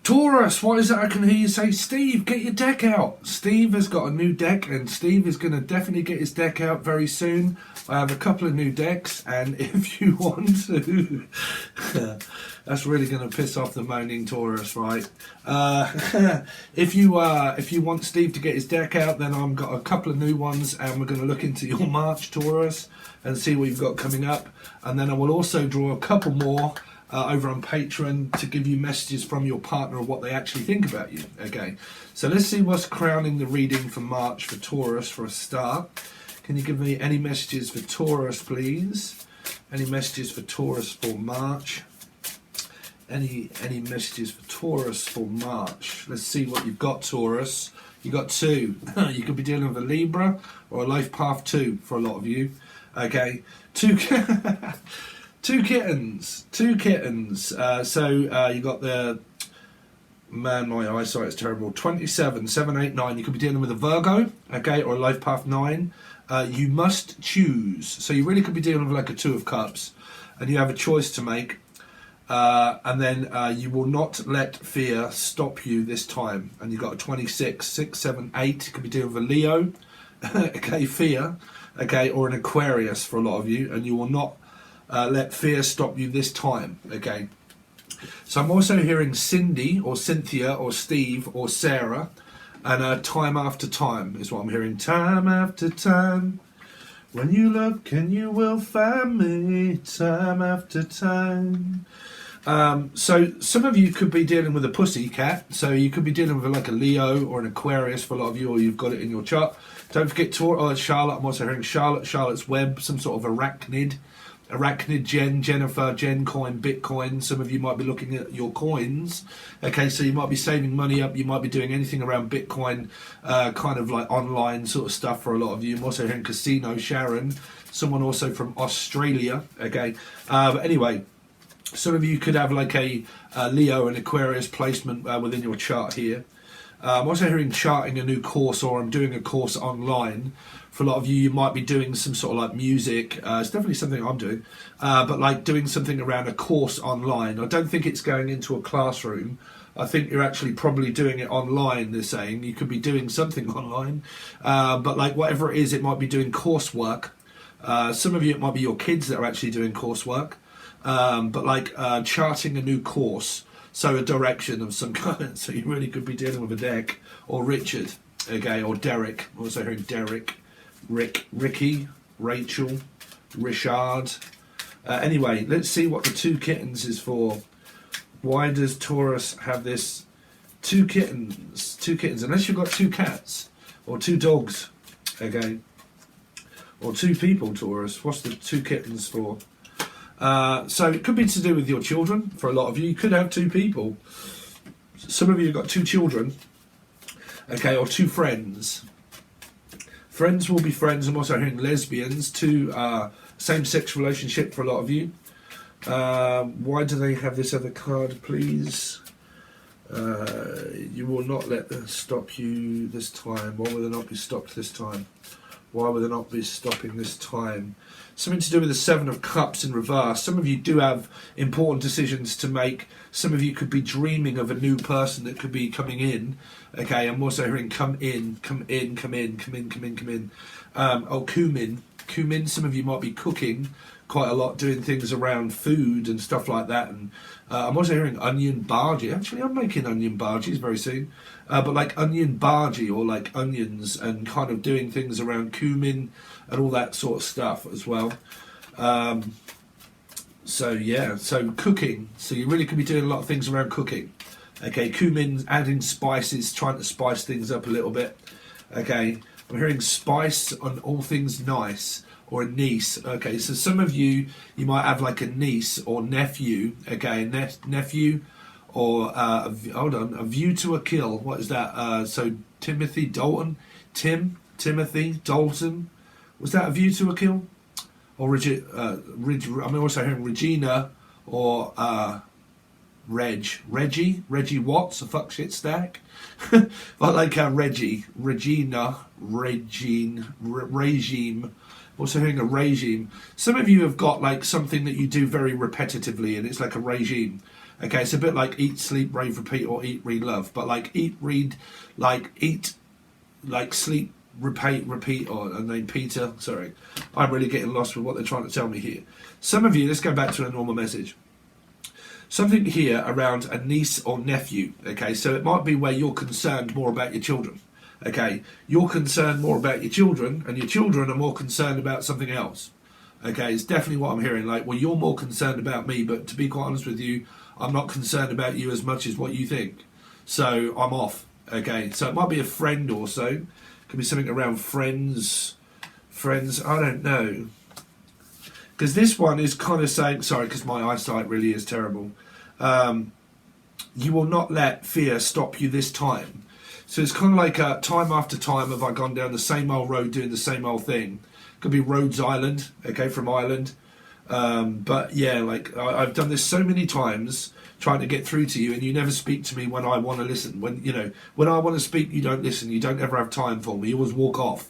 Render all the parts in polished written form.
Taurus, what is it I can hear you say? Steve, get your deck out. Steve has got a new deck, and Steve is going to definitely get his deck out very soon. I have a couple of new decks, and if you want to... that's really going to piss off the moaning Taurus, right? If you want Steve to get his deck out, then I've got a couple of new ones, and we're going to look into your March, Taurus, and see what you've got coming up. And then I will also draw a couple more over on Patron to give you messages from your partner of what they actually think about you. Okay, so let's see what's crowning the reading for March for Taurus for a start. Can you give me any messages for Taurus, please? Any messages for Taurus for March? Any messages for Taurus for March? Let's see what you've got, Taurus. You got two. You could be dealing with a Libra or a Life Path 2 for a lot of you. Okay, two kittens. So you got the, man, my eyesight is terrible. 27, 7, 8, 9. You could be dealing with a Virgo, okay, or a Life Path 9. You must choose. So you really could be dealing with like a Two of Cups, and you have a choice to make. And then you will not let fear stop you this time. And you've got a 26, 6, 7, 8. You could be dealing with a Leo, okay, fear, okay, or an Aquarius for a lot of you, and you will not let fear stop you this time, okay? So I'm also hearing Cindy or Cynthia or Steve or Sarah, and time after time is what I'm hearing. Time after time, when you look and you will find me, time after time. So some of you could be dealing with a pussy cat, so you could be dealing with like a Leo or an Aquarius for a lot of you, or you've got it in your chart. Don't forget Charlotte. I'm also hearing Charlotte's Web, some sort of arachnid, Jennifer, Gencoin, Bitcoin. Some of you might be looking at your coins. Okay, so you might be saving money up. You might be doing anything around Bitcoin, kind of like online sort of stuff for a lot of you. I'm also hearing Casino, Sharon, someone also from Australia. Okay, but anyway, some of you could have like a Leo and Aquarius placement within your chart here. I'm also hearing charting a new course, or I'm doing a course online. For a lot of you, you might be doing some sort of like music. It's definitely something I'm doing, but like doing something around a course online. I don't think it's going into a classroom. I think you're actually probably doing it online, they're saying. You could be doing something online, but like whatever it is, it might be doing coursework. Some of you, it might be your kids that are actually doing coursework, but like charting a new course. So a direction of some kind. So you really could be dealing with a deck, or Richard, okay, or Derek. I'm also hearing Derek, Ricky, Rachel, Richard. Anyway, let's see what the two kittens is for. Why does Taurus have this? Two kittens, unless you've got two cats, or two dogs, okay, or two people, Taurus. What's the two kittens for? So it could be to do with your children. For a lot of you, you could have two people. Some of you have got two children, okay, or two friends. Friends will be friends. I'm also hearing lesbians, two same-sex relationship for a lot of you. Why do they have this other card, please? You will not let them stop you this time. Why will they not be stopped this time? Why will they not be stopping this time? Something to do with the Seven of Cups in reverse. Some of you do have important decisions to make. Some of you could be dreaming of a new person that could be coming in. Okay, I'm also hearing come in. Oh, cumin. Some of you might be cooking quite a lot, doing things around food and stuff like that. And I'm also hearing onion bhaji. Actually, I'm making onion bhajis very soon. But like onion bhaji, or like onions, and kind of doing things around cumin and all that sort of stuff as well. So yeah, so cooking. So you really could be doing a lot of things around cooking. Okay, cumin, adding spices, trying to spice things up a little bit. Okay, I'm hearing spice on all things nice, or a niece. Okay, so some of you might have like a niece or nephew. Okay, nephew, or hold on, a view to a kill. What is that? So Timothy Dalton, Timothy Dalton. Was that a view to a kill? Or I'm also hearing Regina, or Reggie Watts, a fuck shit stack. But like Regina, regime. Also hearing a regime. Some of you have got like something that you do very repetitively, and it's like a regime. Okay, it's a bit like eat, sleep, rave, repeat, or eat, read, love. But like eat, read, like eat, like sleep, repeat, or and then Peter. Sorry, I'm really getting lost with what they're trying to tell me here. Some of you, let's go back to a normal message. Something here around a niece or nephew. Okay, so it might be where you're concerned more about your children. Okay, you're concerned more about your children, and your children are more concerned about something else. Okay, it's definitely what I'm hearing. Like, well, you're more concerned about me, but to be quite honest with you, I'm not concerned about you as much as what you think. So I'm off. Okay, so it might be a friend also. Could be something around friends. I don't know. Because this one is kind of saying, sorry, because my eyesight really is terrible. You will not let fear stop you this time. So it's kind of like time after time have I gone down the same old road doing the same old thing. Could be Rhodes Island, okay, from Ireland. But yeah, like I've done this so many times trying to get through to you, and you never speak to me when I want to listen. When I want to speak, you don't listen. You don't ever have time for me. You always walk off.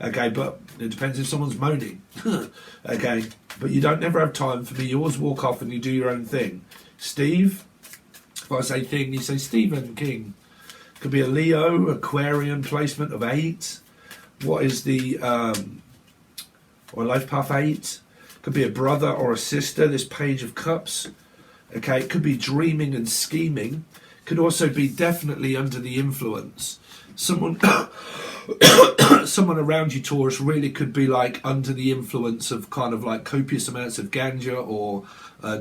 Okay, but it depends if someone's moaning. Okay, but you don't ever have time for me. You always walk off and you do your own thing. Steve, if I say thing, you say Stephen King. Could be a Leo, Aquarian placement of 8. What is the or life path 8? Could be a brother or a sister. This Page of Cups. Okay, it could be dreaming and scheming. Could also be definitely under the influence. Someone around you, Taurus, really could be like under the influence of kind of like copious amounts of ganja or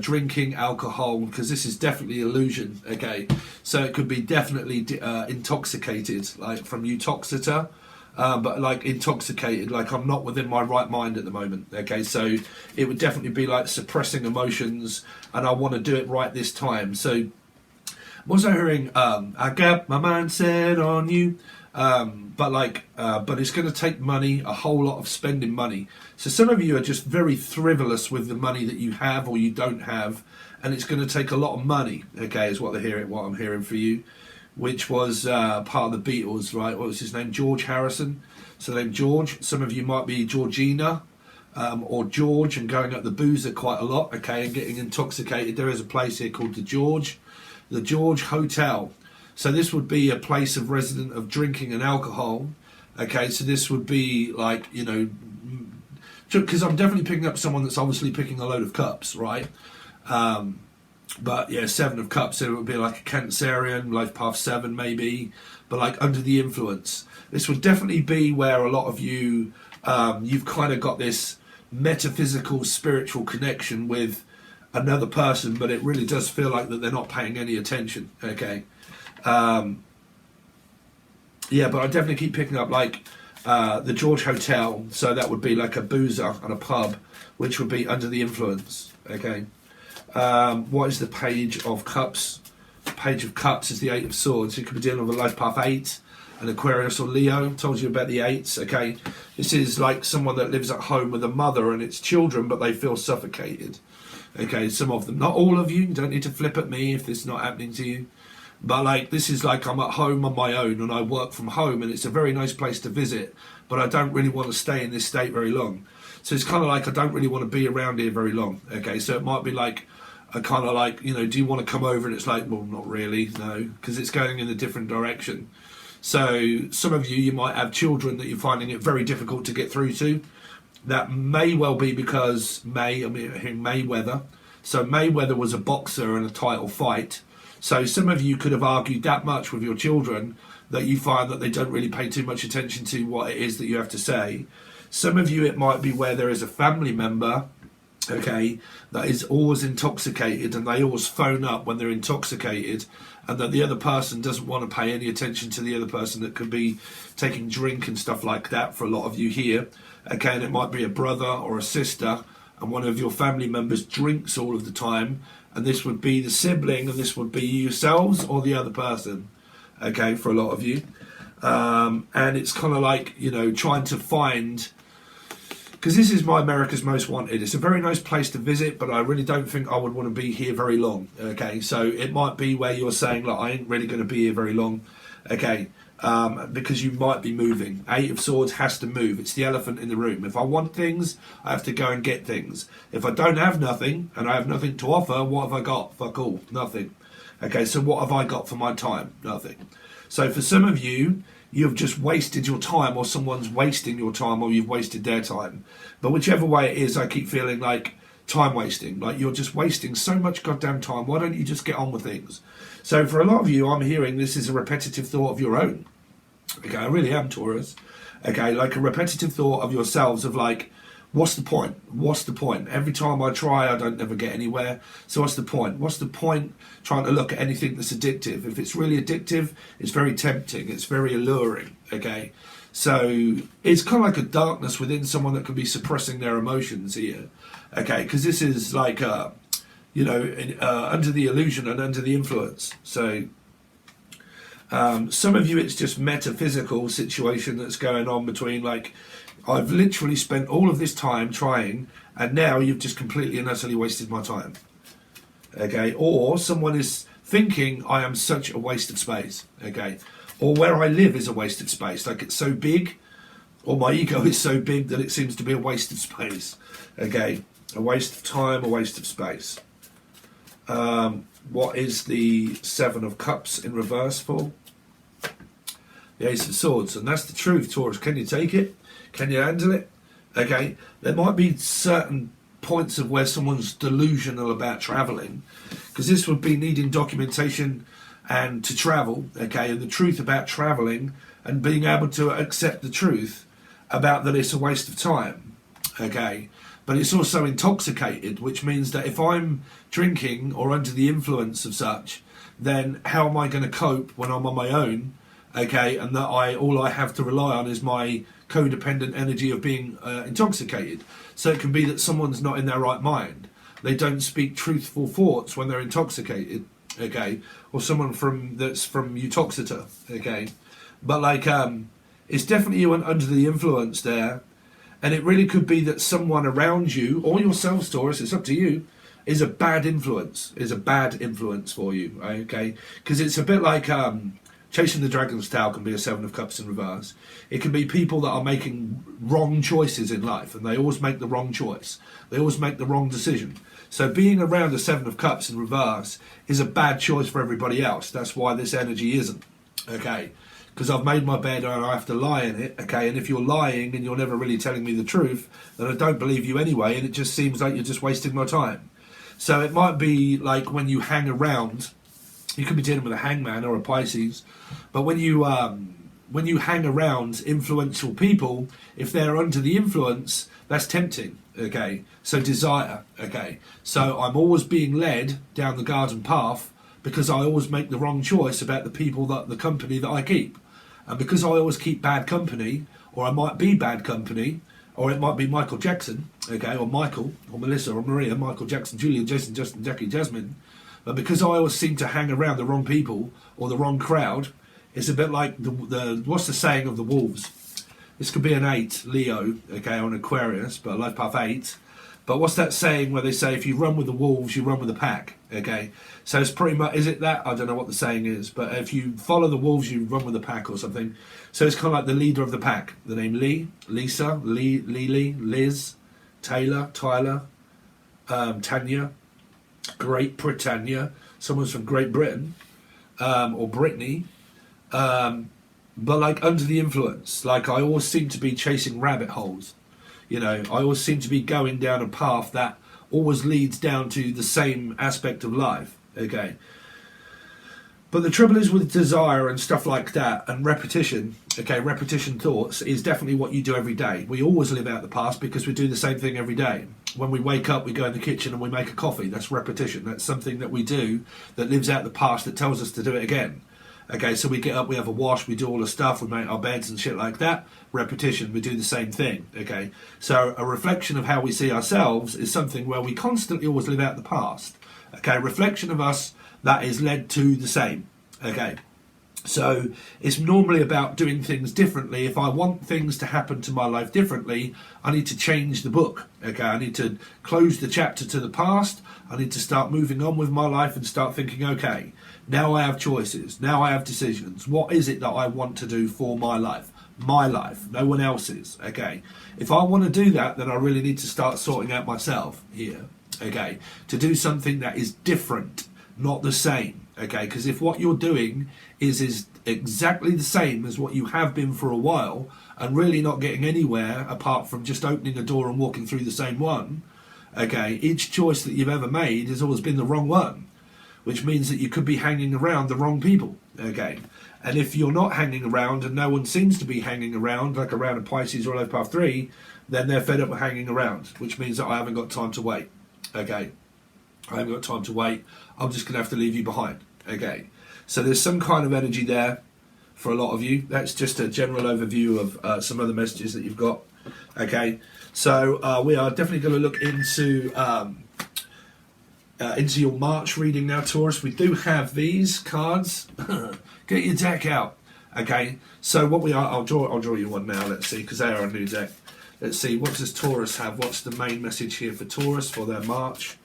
drinking alcohol, because this is definitely illusion. Okay, so it could be definitely intoxicated, like from Utoxeter, but like intoxicated, like I'm not within my right mind at the moment. Okay, so it would definitely be like suppressing emotions, and I want to do it right this time. So I'm also hearing I got my mind set on you. But it's going to take money, a whole lot of spending money. So some of you are just very frivolous with the money that you have or you don't have, and it's going to take a lot of money. Okay, is what I'm hearing for you, which was part of the Beatles, right? What was his name? George Harrison. So then George. Some of you might be Georgina or George, and going up the boozer quite a lot. Okay, and getting intoxicated. There is a place here called the George Hotel. So this would be a place of resident of drinking and alcohol. Okay, so this would be like, because I'm definitely picking up someone that's obviously picking a load of cups, right? But yeah, 7 of Cups, so it would be like a Cancerian, life path 7 maybe, but like under the influence. This would definitely be where a lot of you, you've kind of got this metaphysical, spiritual connection with another person, but it really does feel like that they're not paying any attention, okay? Yeah, but I definitely keep picking up like the George Hotel, so that would be like a boozer and a pub, which would be under the influence. Okay, what is the Page of Cups? Page of Cups is the 8 of Swords. You could be dealing with a life path 8, an Aquarius or Leo. Told you about the 8s. Okay, this is like someone that lives at home with a mother and its children, but they feel suffocated. Okay, some of them, not all of you. You don't need to flip at me if this is not happening to you. But like, this is like I'm at home on my own and I work from home, and it's a very nice place to visit, but I don't really want to stay in this state very long. So it's kind of like I don't really want to be around here very long. Okay, so it might be like a kind of like, do you want to come over? And it's like, well, not really, no, because it's going in a different direction. So some of you might have children that you're finding it very difficult to get through to. That may well be because Mayweather. So Mayweather was a boxer in a title fight. So some of you could have argued that much with your children that you find that they don't really pay too much attention to what it is that you have to say. Some of you, it might be where there is a family member, okay, that is always intoxicated, and they always phone up when they're intoxicated, and that the other person doesn't want to pay any attention to the other person that could be taking drink and stuff like that for a lot of you here. Okay, and it might be a brother or a sister, and one of your family members drinks all of the time, and this would be the sibling, and this would be yourselves or the other person, okay, for a lot of you. And it's kind of like, trying to find, because this is my America's Most Wanted. It's a very nice place to visit, but I really don't think I would want to be here very long, okay? So it might be where you're saying, look, I ain't really going to be here very long, okay? because you might be moving. Eight of Swords has to move. It's the elephant in the room. If I want things, I have to go and get things. If I don't have nothing and I have nothing to offer, what have I got? Fuck all, nothing. Okay, so what have I got for my time? Nothing. So for some of you, you've just wasted your time, or someone's wasting your time, or you've wasted their time. But whichever way it is, I keep feeling like time wasting. Like you're just wasting so much goddamn time. Why don't you just get on with things? So for a lot of you, I'm hearing this is a repetitive thought of your own. Okay, I really am, Taurus. Okay, like a repetitive thought of yourselves of like, what's the point? What's the point? Every time I try, I don't never get anywhere. So what's the point? What's the point trying to look at anything that's addictive? If it's really addictive, it's very tempting. It's very alluring. Okay, so it's kind of like a darkness within someone that can be suppressing their emotions here. Okay, because this is like, you know, under the illusion and under the influence. So some of you, it's just metaphysical situation that's going on between like, I've literally spent all of this time trying, and now you've just completely and utterly wasted my time. Okay, or someone is thinking I am such a waste of space. Okay, or where I live is a waste of space. Like it's so big, or my ego is so big that it seems to be a waste of space. Okay, a waste of time, a waste of space. What is the Seven of Cups in reverse for? The Ace of Swords, and that's the truth, Taurus. Can you take it? Can you handle it? Okay, there might be certain points of where someone's delusional about travelling, because this would be needing documentation and to travel, okay, and the truth about travelling and being able to accept the truth about that it's a waste of time, okay. But it's also intoxicated, which means that if I'm drinking or under the influence of such, then how am I going to cope when I'm on my own, okay, and that all I have to rely on is my codependent energy of being intoxicated. So it can be that someone's not in their right mind. They don't speak truthful thoughts when they're intoxicated, okay, or someone that's from Utoxeter, okay. But like, it's definitely you under the influence there, and it really could be that someone around you or yourself, Taurus, it's up to you, is a bad influence, for you, okay, because it's a bit like chasing the dragon's tail can be a Seven of Cups in reverse. It can be people that are making wrong choices in life, and they always make the wrong choice. They always make the wrong decision. So being around a Seven of Cups in reverse is a bad choice for everybody else. That's why this energy isn't, okay? Because I've made my bed and I have to lie in it, okay? And if you're lying and you're never really telling me the truth, then I don't believe you anyway, and it just seems like you're just wasting my time. So it might be like when you hang around, you could be dealing with a hangman or a Pisces, but when you hang around influential people, if they're under the influence, that's tempting, okay? So desire, okay? So I'm always being led down the garden path because I always make the wrong choice about the company that I keep. And because I always keep bad company, or I might be bad company, or it might be Michael Jackson, okay, or Michael, or Melissa, or Maria, Michael Jackson, Julia, Jason, Justin, Jackie, Jasmine, but because I always seem to hang around the wrong people or the wrong crowd, it's a bit like the what's the saying of the wolves? This could be an 8, Leo, okay, or an Aquarius, but life path 8. But what's that saying where they say if you run with the wolves, you run with the pack, okay? So it's pretty much, is it that? I don't know what the saying is, but if you follow the wolves, you run with the pack or something. So it's kind of like the leader of the pack. The name Lee, Lisa, Lily, Liz, Taylor, Tyler, Tanya, Great Britannia, someone's from Great Britain, or Brittany, but like under the influence, like I always seem to be chasing rabbit holes, you know, I always seem to be going down a path that always leads down to the same aspect of life, okay. But the trouble is with desire and stuff like that, and repetition, okay, repetition thoughts is definitely what you do every day. We always live out the past because we do the same thing every day. When we wake up, we go in the kitchen and we make a coffee. That's repetition. That's something that we do that lives out the past that tells us to do it again. Okay, so we get up, we have a wash, we do all the stuff, we make our beds and shit like that. Repetition, we do the same thing, okay? So a reflection of how we see ourselves is something where we constantly always live out the past. Okay, reflection of us that is led to the same, okay? So it's normally about doing things differently. If I want things to happen to my life differently, I need to change the book, okay? I need to close the chapter to the past. I need to start moving on with my life and start thinking, okay, Now I have choices. Now I have decisions. What is it that I want to do for my life? My life, no one else's. Okay. If I want to do that, then I really need to start sorting out myself here. Okay. To do something that is different, not the same. Okay. Because if what you're doing is exactly the same as what you have been for a while, and really not getting anywhere apart from just opening a door and walking through the same one, okay, each choice that you've ever made has always been the wrong one, which means that you could be hanging around the wrong people, okay. And if you're not hanging around and no one seems to be hanging around, like around a Pisces or a Life Path 3, then they're fed up with hanging around, which means that I haven't got time to wait, okay. I haven't got time to wait. I'm just going to have to leave you behind, okay. So there's some kind of energy there for a lot of you. That's just a general overview of some other messages that you've got, okay. So we are definitely going to look into your March reading now, Taurus. We do have these cards. Get your deck out, okay. So what we are, I'll draw you one now. Let's see, because they are a new deck. Let's see, what does Taurus have? What's the main message here for Taurus for their March?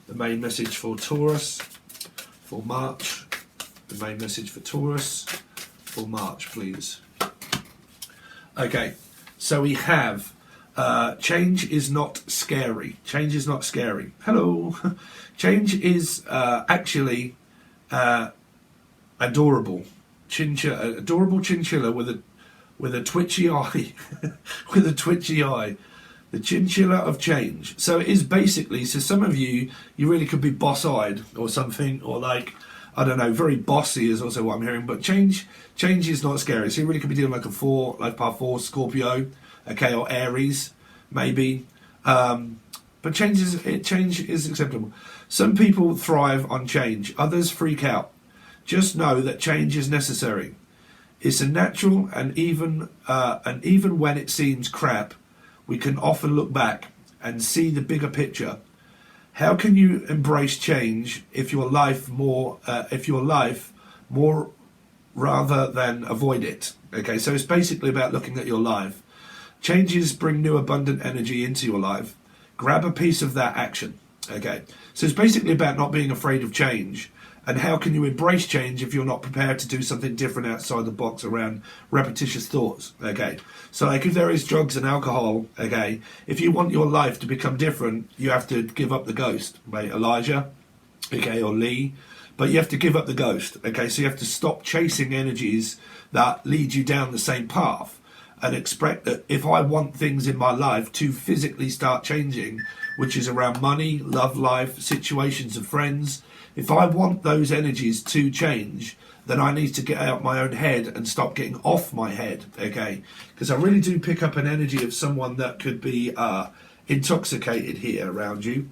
The main message for Taurus for March. The main message for Taurus for March, please. Okay, so we have change is not scary. Change is not scary. Hello. Change is actually adorable. Adorable chinchilla with a twitchy eye. With a twitchy eye. The chinchilla of change. So it is basically, so some of you really could be boss-eyed or something, or like, I don't know, very bossy is also what I'm hearing. But change is not scary. So you really could be dealing like a 4, like Path 4, Scorpio, okay, or Aries, maybe. But change is acceptable. Some people thrive on change. Others freak out. Just know that change is necessary. It's a natural, and even when it seems crap, we can often look back and see the bigger picture. How can you embrace change if your life more rather than avoid it? Okay, so it's basically about looking at your life. Changes bring new abundant energy into your life. Grab a piece of that action. Okay, so it's basically about not being afraid of change. And how can you embrace change if you're not prepared to do something different outside the box around repetitious thoughts? Okay, so like if there is drugs and alcohol, okay, if you want your life to become different, you have to give up the ghost, right? Elijah, okay, or Lee, but you have to give up the ghost, okay? So you have to stop chasing energies that lead you down the same path, and expect that if I want things in my life to physically start changing, which is around money, love life, situations of friends, if I want those energies to change, then I need to get out my own head and stop getting off my head, okay? Because I really do pick up an energy of someone that could be intoxicated here around you,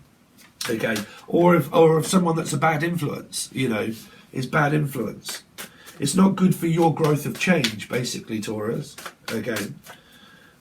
okay? Or of someone that's a bad influence, you know, is bad influence. It's not good for your growth of change, basically, Taurus, okay?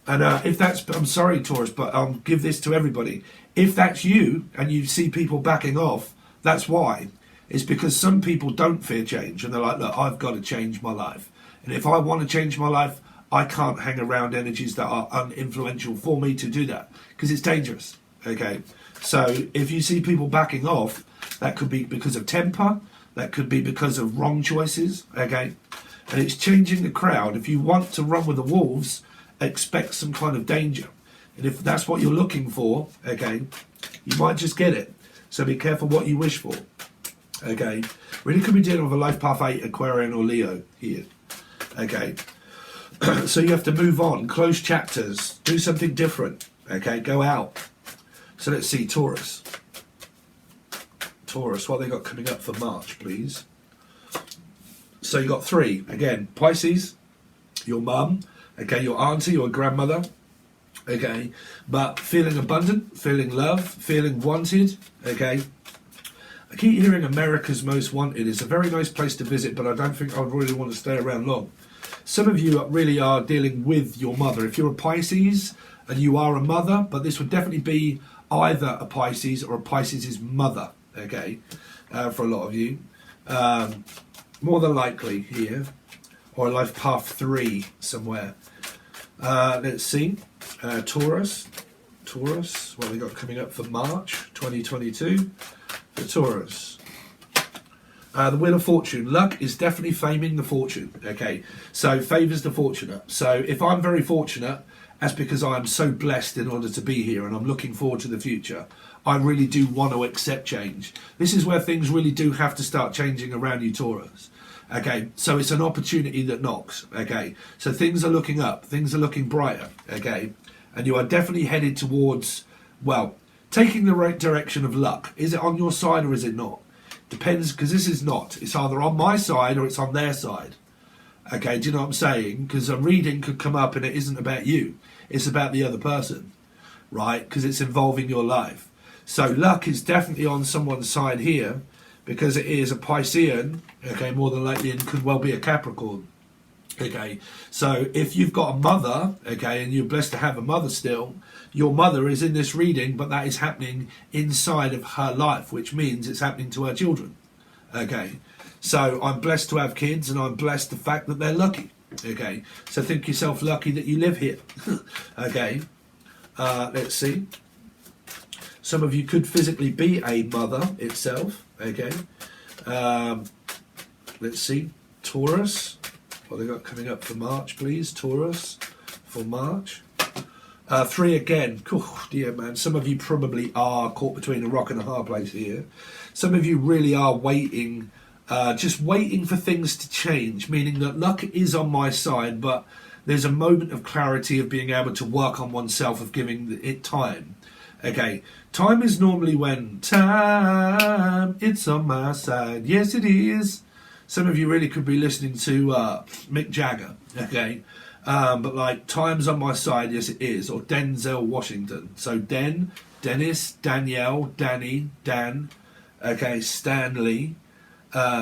And if that's, I'm sorry, Taurus, but I'll give this to everybody. If that's you and you see people backing off, that's why. It's because some people don't fear change and they're like, look, I've got to change my life. And if I want to change my life, I can't hang around energies that are uninfluential for me to do that because it's dangerous. Okay. So if you see people backing off, that could be because of temper. That could be because of wrong choices. Okay. And it's changing the crowd. If you want to run with the wolves, expect some kind of danger. And if that's what you're looking for, okay, you might just get it. So be careful what you wish for. Okay. Really could be dealing with a Life Path 8, Aquarian or Leo here. Okay. So you have to move on, close chapters, do something different. Okay, go out. So let's see, Taurus. Taurus, what they got coming up for March, please? So you got 3. Again, Pisces, your mum, okay, your auntie, your grandmother, okay, but feeling abundant, feeling love, feeling wanted, okay. I keep hearing America's Most Wanted. It's a very nice place to visit, but I don't think I'd really want to stay around long. Some of you really are dealing with your mother. If you're a Pisces and you are a mother, but this would definitely be either a Pisces or a Pisces' mother, okay, for a lot of you. More than likely here, or a Life Path 3 somewhere. Let's see. Taurus, what have we got coming up for March 2022? For Taurus. The Wheel of Fortune. Luck is definitely faming the fortune. Okay, so favours the fortunate. So if I'm very fortunate, that's because I'm so blessed in order to be here and I'm looking forward to the future. I really do want to accept change. This is where things really do have to start changing around you, Taurus. Okay, so it's an opportunity that knocks. Okay, so things are looking up, things are looking brighter. Okay, and you are definitely headed towards, well, taking the right direction of luck. Is it on your side or is it not? Depends, because this is not. It's either on my side or it's on their side. Okay, do you know what I'm saying? Because a reading could come up and it isn't about you. It's about the other person, right? Because it's involving your life. So luck is definitely on someone's side here because it is a Piscean, okay, more than likely, and could well be a Capricorn. Okay, so if you've got a mother, okay, and you're blessed to have a mother still, your mother is in this reading, but that is happening inside of her life, which means it's happening to her children. Okay, so I'm blessed to have kids, and I'm blessed the fact that they're lucky. Okay, so think yourself lucky that you live here. Okay, let's see. Some of you could physically be a mother itself. Okay, let's see. Taurus. What they got coming up for March, please? Taurus for March. 3 again. Oh, dear man. Some of you probably are caught between a rock and a hard place here. Some of you really are waiting, just waiting for things to change, meaning that luck is on my side, but there's a moment of clarity of being able to work on oneself, of giving it time. Okay, time is normally when time, it's on my side. Yes, it is. Some of you really could be listening to Mick Jagger, okay? But like, time's on my side, yes it is. Or Denzel Washington. So Dennis, Danielle, Danny, Dan, okay, Stanley,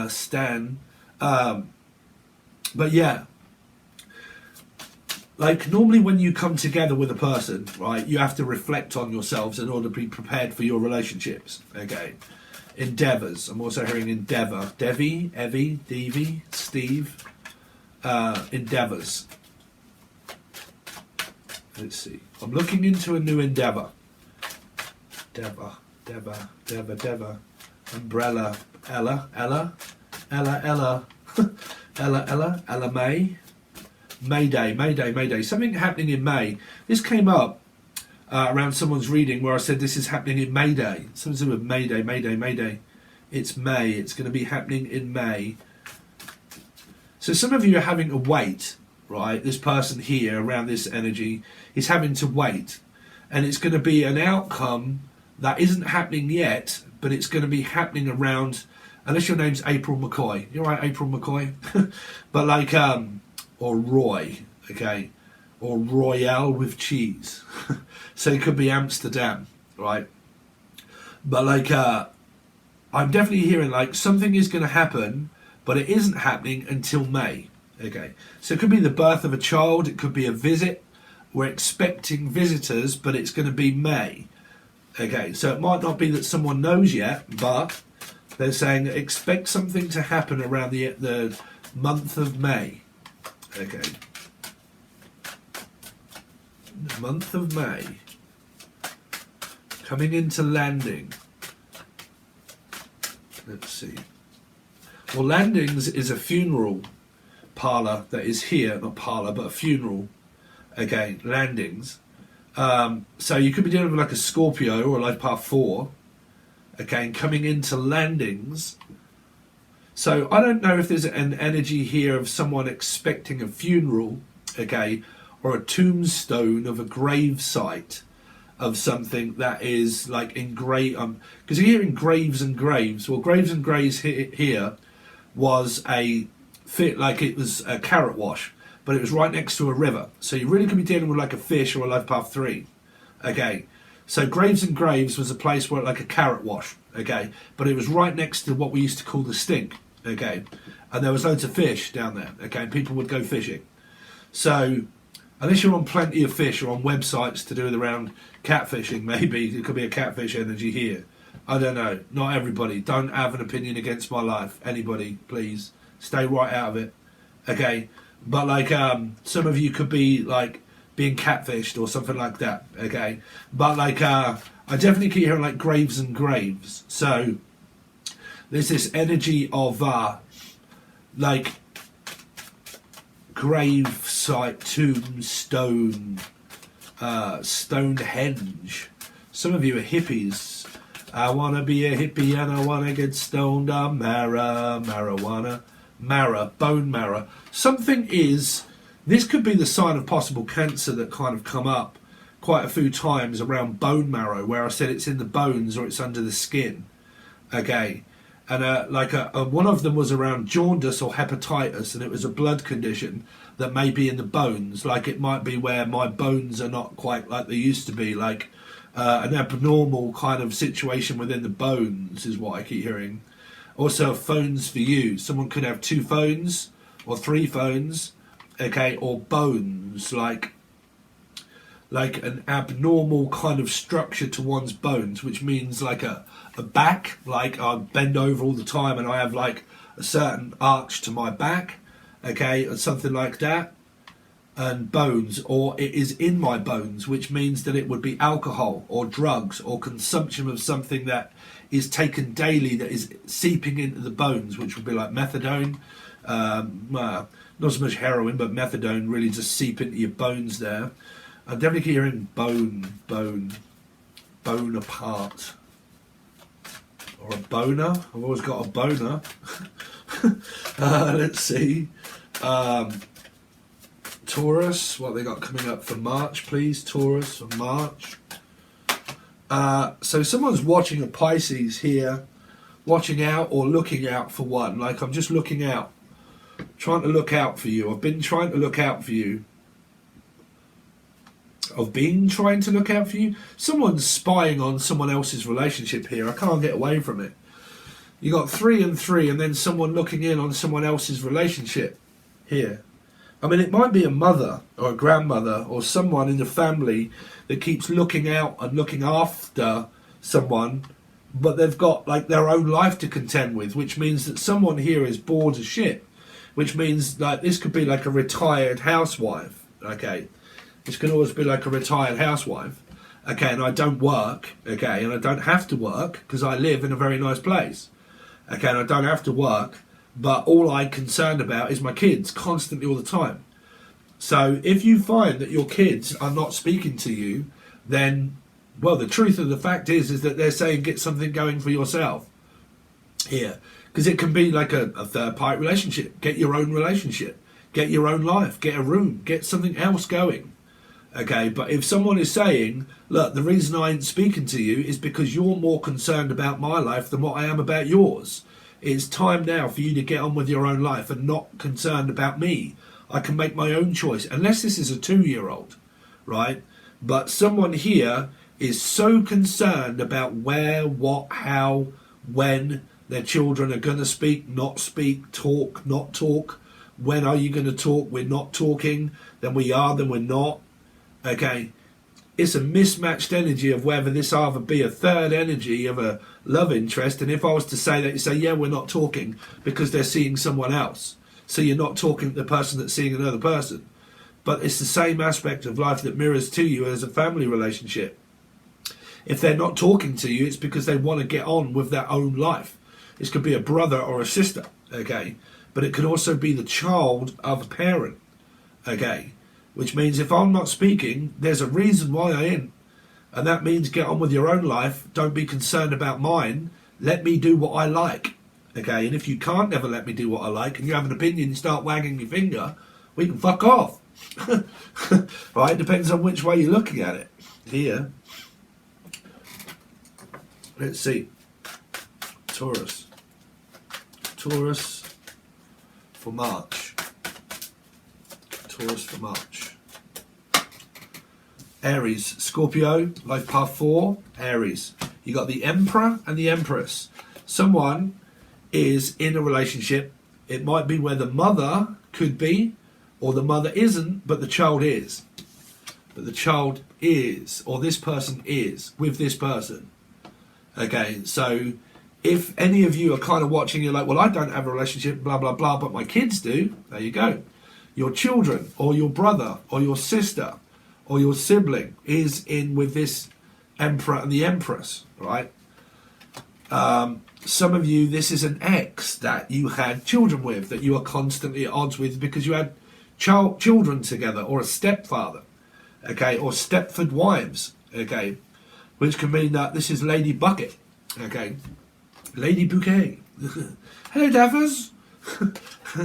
Stan. But yeah, like normally when you come together with a person, right, you have to reflect on yourselves in order to be prepared for your relationships, okay? Endeavours. I'm also hearing endeavour. Devi, Evie, Devi, Steve. Endeavours. Let's see. I'm looking into a new endeavour. Deva. Umbrella. Ella. Ella May. Mayday. Something happening in May. This came up around someone's reading where I said this is happening in Mayday. Something to do with Mayday. It's May. It's going to be happening in May. So some of you are having to wait, right? This person here around this energy is having to wait. And it's going to be an outcome that isn't happening yet, but it's going to be happening around, unless your name's April McCoy. You're right, April McCoy. But like, or Roy, okay? Or Royale with cheese. So it could be Amsterdam, right? But like, I'm definitely hearing like something is going to happen, but it isn't happening until May, okay? So it could be the birth of a child, it could be a visit. We're expecting visitors, but it's going to be May, okay? So it might not be that someone knows yet, but they're saying expect something to happen around the month of May, okay? The month of May. Coming into landing. Let's see. Well, landings is a funeral parlour that is here, not parlour, but a funeral. Okay, landings. So you could be dealing with like a Scorpio or life path 4. Okay, and coming into landings. So I don't know if there's an energy here of someone expecting a funeral, okay, or a tombstone of a grave site of something that is like in grave, because you're hearing graves and graves. Well, graves and graves here was a fit, like it was a carrot wash, but it was right next to a river. So you really could be dealing with like a fish or a life path 3. Okay, so graves and graves was a place where like a carrot wash. Okay, but it was right next to what we used to call the stink. Okay, and there was loads of fish down there. Okay, and people would go fishing. So unless you're on Plenty of Fish or on websites to do with around catfishing, maybe it could be a catfish energy here. I don't know. Not everybody. Don't have an opinion against my life. Anybody, please stay right out of it. Okay, but like some of you could be like being catfished or something like that. Okay, but like I definitely keep hearing like graves and graves. So there's this energy of like grave site, tombstone, Stonehenge. Some of you are hippies. I want to be a hippie and I want to get stoned on marijuana, bone marrow. Something is, this could be the sign of possible cancer that kind of come up quite a few times around bone marrow, where I said it's in the bones or it's under the skin. Okay. And one of them was around jaundice or hepatitis, and it was a blood condition that may be in the bones. Like it might be where my bones are not quite like they used to be, like an abnormal kind of situation within the bones is what I keep hearing. Also, phones for you. Someone could have 2 phones or 3 phones, okay, or bones, like an abnormal kind of structure to one's bones, which means like a back, like I bend over all the time and I have like a certain arch to my back, okay, or something like that. And bones, or it is in my bones, which means that it would be alcohol or drugs or consumption of something that is taken daily that is seeping into the bones, which would be like methadone, not so much heroin, but methadone really just seep into your bones there. I'm definitely hearing bone apart. Or a boner. I've always got a boner. Let's see. Taurus, what they got coming up for March, please? Taurus for March. So someone's watching a Pisces here, watching out or looking out for one. Like I'm just looking out, trying to look out for you. I've been trying to look out for you. Trying to look out for you. Someone's spying on someone else's relationship here. I can't get away from it. You got 3 and 3, and then someone looking in on someone else's relationship here. I mean, it might be a mother or a grandmother or someone in the family that keeps looking out and looking after someone, but they've got like their own life to contend with, which means that someone here is bored as shit, which means like this could be like a retired housewife, okay? This can always be like a retired housewife, okay, and I don't work, okay, and I don't have to work because I live in a very nice place, okay, and I don't have to work, but all I'm concerned about is my kids constantly all the time. So if you find that your kids are not speaking to you, then, well, the truth of the fact is that they're saying get something going for yourself here, because it can be like a third-party relationship. Get your own relationship, get your own life, get a room, get something else going. Okay, but if someone is saying, look, the reason I ain't speaking to you is because you're more concerned about my life than what I am about yours. It's time now for you to get on with your own life and not concerned about me. I can make my own choice, unless this is a 2-year-old, right? But someone here is so concerned about where, what, how, when their children are going to speak, not speak, talk, not talk. When are you going to talk? We're not talking. Then we are, then we're not. Okay, it's a mismatched energy of whether this either be a third energy of a love interest, and if I was to say that, you say, yeah, we're not talking because they're seeing someone else. So you're not talking to the person that's seeing another person. But it's the same aspect of life that mirrors to you as a family relationship. If they're not talking to you, it's because they want to get on with their own life. This could be a brother or a sister, okay? But it could also be the child of a parent, okay? Which means if I'm not speaking, there's a reason why I ain't. And that means get on with your own life. Don't be concerned about mine. Let me do what I like. Okay, and if you can't never let me do what I like and you have an opinion, you start wagging your finger, we can fuck off. Right, depends on which way you're looking at it. Here. Let's see. Taurus. Taurus for March. Taurus for March. Aries, Scorpio, life path 4, Aries. You got the Emperor and the Empress. Someone is in a relationship. It might be where the mother could be, or the mother isn't, but the child is. But the child is, or this person is, with this person. Okay, so if any of you are kind of watching, you're like, well, I don't have a relationship, blah, blah, blah, but my kids do. There you go. Your children, or your brother, or your sister, or your sibling is in with this Emperor and the Empress, right? Some of you, this is an ex that you had children with, that you are constantly at odds with because you had children together, or a stepfather, okay, or Stepford wives, okay, which can mean that this is Lady Bucket, okay, Lady Bouquet. Hello, Daffers.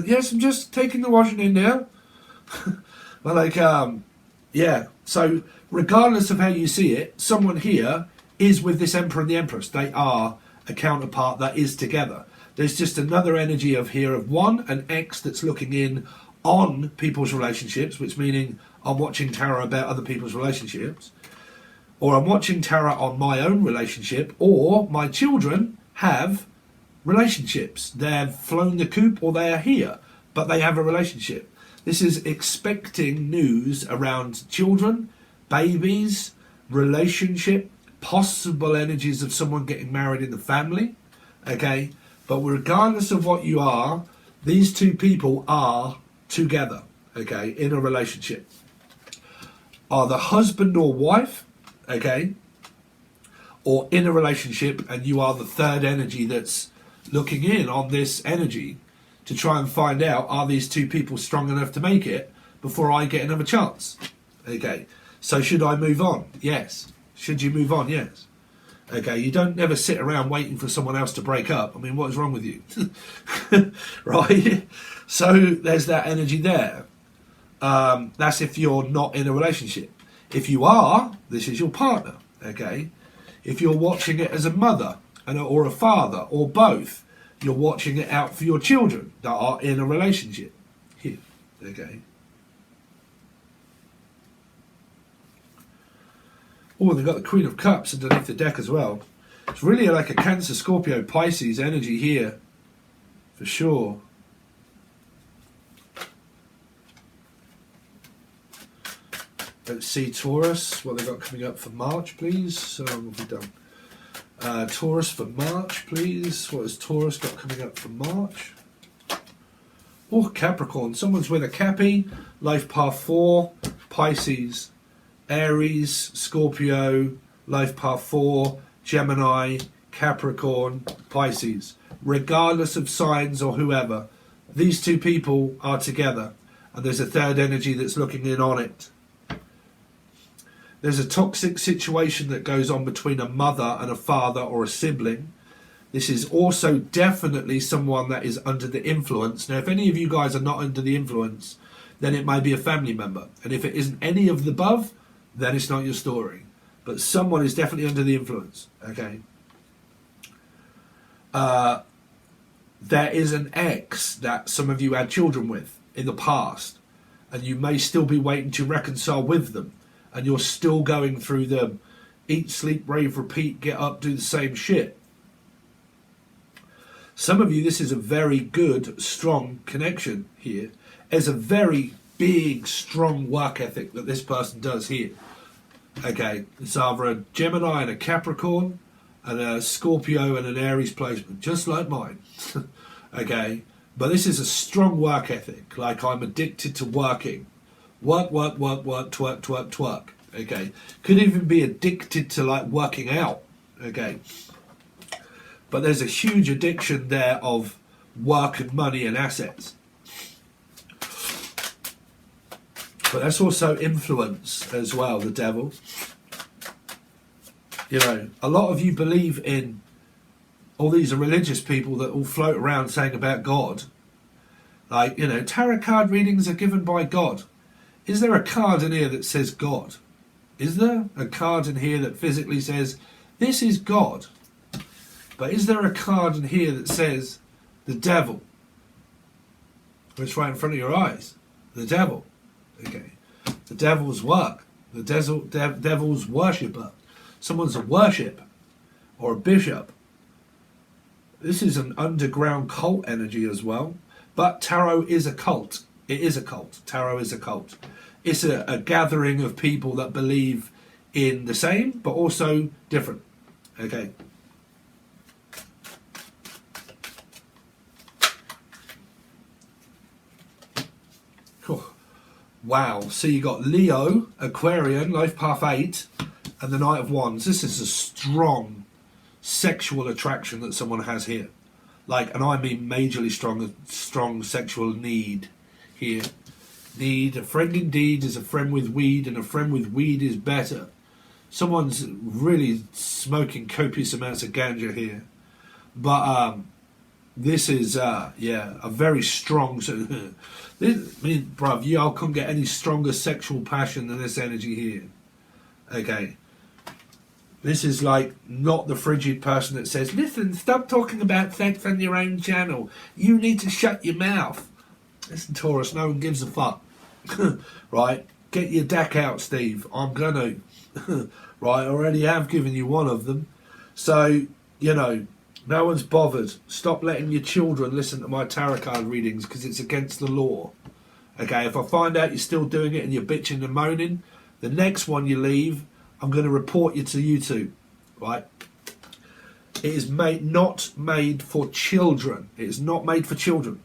Yes, I'm just taking the washing in now. But like, yeah, so regardless of how you see it, someone here is with this Emperor and the Empress. They are a counterpart that is together. There's just another energy of here of one, an ex that's looking in on people's relationships, which meaning I'm watching tarot about other people's relationships, or I'm watching tarot on my own relationship, or my children have relationships. They've flown the coop or they are here, but they have a relationship. This is expecting news around children, babies, relationship, possible energies of someone getting married in the family, okay? But regardless of what you are, these two people are together, okay, in a relationship. Are the husband or wife, okay, or in a relationship, and you are the third energy that's looking in on this energy to try and find out, are these two people strong enough to make it before I get another chance? Okay, so should I move on? Yes. Should you move on? Yes. Okay, you don't ever sit around waiting for someone else to break up. I mean, what is wrong with you? Right? So there's that energy there. That's if you're not in a relationship. If you are, this is your partner, okay? If you're watching it as a mother or a father or both, you're watching it out for your children that are in a relationship here, okay? Oh, they've got the Queen of Cups underneath the deck as well. It's really like a Cancer, Scorpio, Pisces energy here, for sure. Let's see Taurus, what they've got coming up for March, please. So we'll be done. Taurus for March, please. What has Taurus got coming up for March? Oh, Capricorn. Someone's with a Cappy. Life Path 4. Pisces. Aries. Scorpio. Life Path 4. Gemini. Capricorn. Pisces. Regardless of signs or whoever, these two people are together. And there's a third energy that's looking in on it. There's a toxic situation that goes on between a mother and a father or a sibling. This is also definitely someone that is under the influence. Now, if any of you guys are not under the influence, then it may be a family member. And if it isn't any of the above, then it's not your story. But someone is definitely under the influence, okay? There is an ex that some of you had children with in the past, and you may still be waiting to reconcile with them. And you're still going through the eat, sleep, rave, repeat, get up, do the same shit. Some of you, this is a very good, strong connection here. There's a very big, strong work ethic that this person does here. Okay, it's either a Gemini and a Capricorn, and a Scorpio and an Aries placement, just like mine. Okay, but this is a strong work ethic, like I'm addicted to working. Work, work, work, work, twerk, twerk, twerk. Okay. Could even be addicted to like working out. Okay. But there's a huge addiction there of work and money and assets. But that's also influence as well, the devil. You know, a lot of you believe in all these religious people that all float around saying about God. Like, you know, tarot card readings are given by God. Is there a card in here that says God? Is there a card in here that physically says, this is God? But is there a card in here that says, the devil? It's right in front of your eyes. The devil. Okay. The devil's work. The devil's worshipper. Someone's a worship. Or a bishop. This is an underground cult energy as well. But tarot is a cult. It is a cult. Tarot is a cult. It's a gathering of people that believe in the same, but also different. Okay. Cool. Wow. So you got Leo, Aquarian, Life Path 8, and the Knight of Wands. This is a strong, sexual attraction that someone has here. Like, and I mean majorly strong sexual need here. Need, a friend indeed is a friend with weed, and a friend with weed is better. Someone's really smoking copious amounts of ganja here. But this is, yeah, a very strong... this, I mean, bruv, I couldn't get any stronger sexual passion than this energy here. Okay. This is like not the frigid person that says, listen, stop talking about sex on your own channel. You need to shut your mouth. Listen, Taurus, no one gives a fuck. Right? Get your deck out, Steve. I'm gonna. Right? I already have given you one of them. So, you know, no one's bothered. Stop letting your children listen to my tarot card readings because it's against the law. Okay? If I find out you're still doing it and you're bitching and moaning, the next one you leave, I'm going to report you to YouTube, right? It is not made for children. It is not made for children,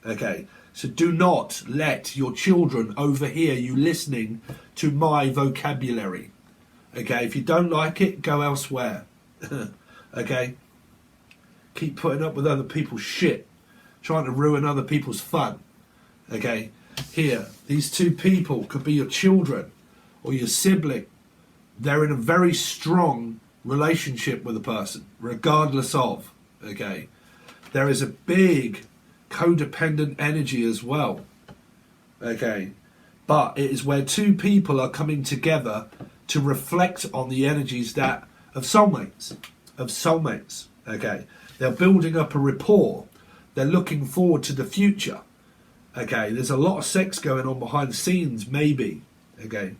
okay? So do not let your children overhear you listening to my vocabulary, okay? If you don't like it, go elsewhere, okay? Keep putting up with other people's shit, trying to ruin other people's fun, okay? Here, these two people could be your children or your sibling. They're in a very strong relationship with a person, regardless of, okay? There is a big codependent energy as well, okay? But it is where two people are coming together to reflect on the energies that of soulmates, okay? They're building up a rapport. They're looking forward to the future, okay? There's a lot of sex going on behind the scenes, maybe, okay?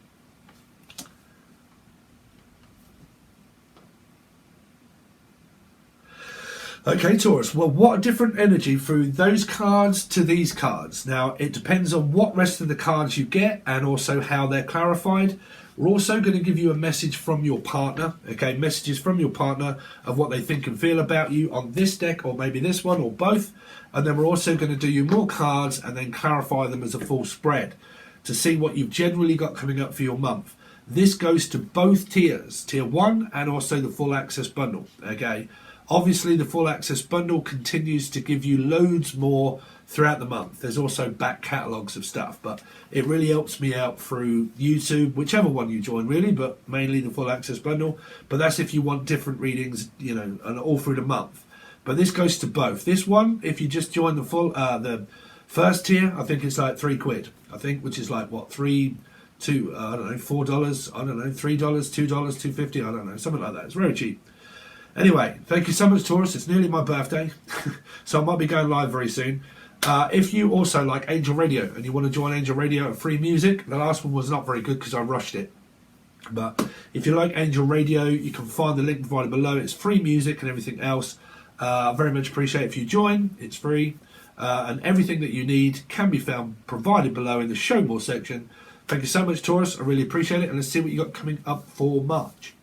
Okay, Taurus, well, what a different energy through those cards to these cards. Now, it depends on what rest of the cards you get and also how they're clarified. We're also going to give you a message from your partner, okay, messages from your partner of what they think and feel about you on this deck or maybe this one or both. And then we're also going to do you more cards and then clarify them as a full spread to see what you've generally got coming up for your month. This goes to both tiers, tier 1 and also the full access bundle, okay. Obviously, the full access bundle continues to give you loads more throughout the month. There's also back catalogues of stuff, but it really helps me out through YouTube, whichever one you join really, but mainly the full access bundle. But that's if you want different readings, you know, and all through the month. But this goes to both. This one, if you just join the full, the first tier, I think it's like £3, I think, which is like what, $4, I don't know, $3, $2, $2.50, I don't know, something like that. It's very cheap. Anyway, thank you so much, Taurus. It's nearly my birthday, so I might be going live very soon. If you also like Angel Radio and you want to join Angel Radio at Free Music, the last one was not very good because I rushed it. But if you like Angel Radio, you can find the link provided below. It's free music and everything else. I very much appreciate if you join. It's free. And everything that you need can be found provided below in the Show More section. Thank you so much, Taurus. I really appreciate it. And let's see what you got coming up for March.